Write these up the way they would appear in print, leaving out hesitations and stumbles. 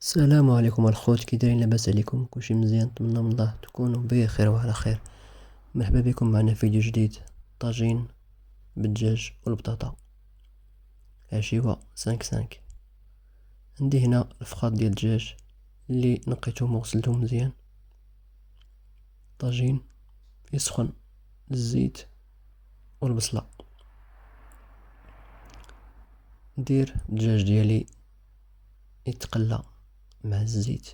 السلام عليكم الخوت، كي دايرين؟ لاباس عليكم؟ كلشي مزيان؟ نتمنى من الله تكونوا بخير وعلى خير. مرحبا بكم معنا في فيديو جديد. طاجين بالدجاج والبطاطا، عشيوة 5-5. عندي هنا الفخاد ديال الدجاج اللي نقيتهم وغسلتهم مزيان. طاجين يسخن، الزيت والبصلة. ندير الدجاج ديالي يتقلى مع الزيت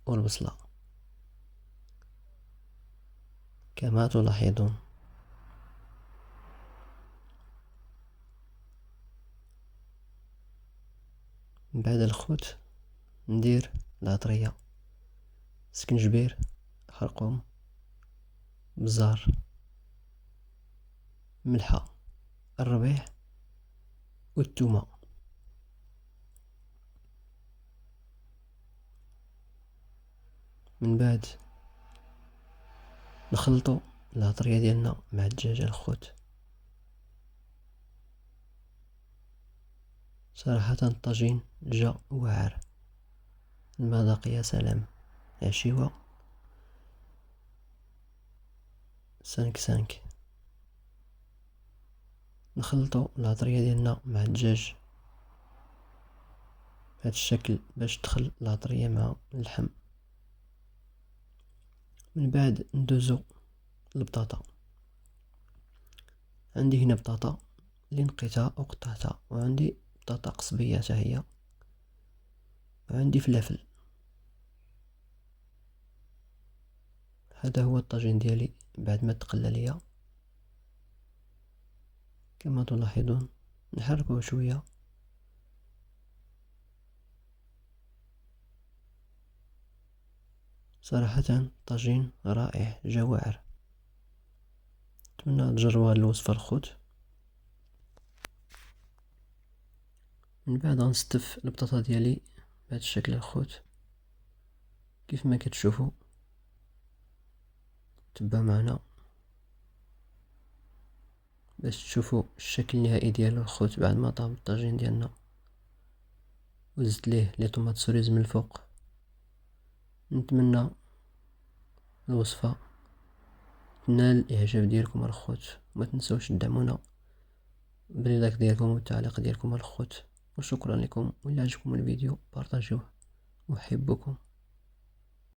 والبصلة كما تلاحظون. من بعد الخوت ندير العطرية: سكنجبير، خرقوم، بزار، ملحة، الربيع والثومة. من بعد نخلطو العطرية ديالنا مع الدجاج الخوت. صراحة الطاجين جا واعر، المذاق يا سلام. عشيوة 5-5. نخلطو العطرية ديالنا مع الدجاج بهذا الشكل باش تدخل العطرية مع اللحم. من بعد ندوزو البطاطا. عندي هنا بطاطا اللي نقيتها وقطعتها، وعندي بطاطا قصبية حتى هي، وعندي فلافل. هذا هو الطاجين ديالي بعد ما تقلى ليا كما تلاحظون. نحركوه شوية. صراحة طاجين رائع جواعر. نتمنى تجربوا هاد الوصفة الخوت. من بعد غنستف البطاطا ديالي بهذا الشكل الخوت كيف ما كتشوفوا. تبع معنا باش تشوفوا الشكل النهائي ديالو الخوت بعد ما طاب الطاجين ديالنا وزدت ليه لي طوماط سوريز من الفوق. نتمنى الوصفة تنال الاعجاب ديالكم الخوت، وما تنسوش تدعمونا باللايك ديالكم والتعليق ديالكم الخوت. وشكرا لكم، وإلا عجبكم الفيديو بارطاجيوه. احبكم.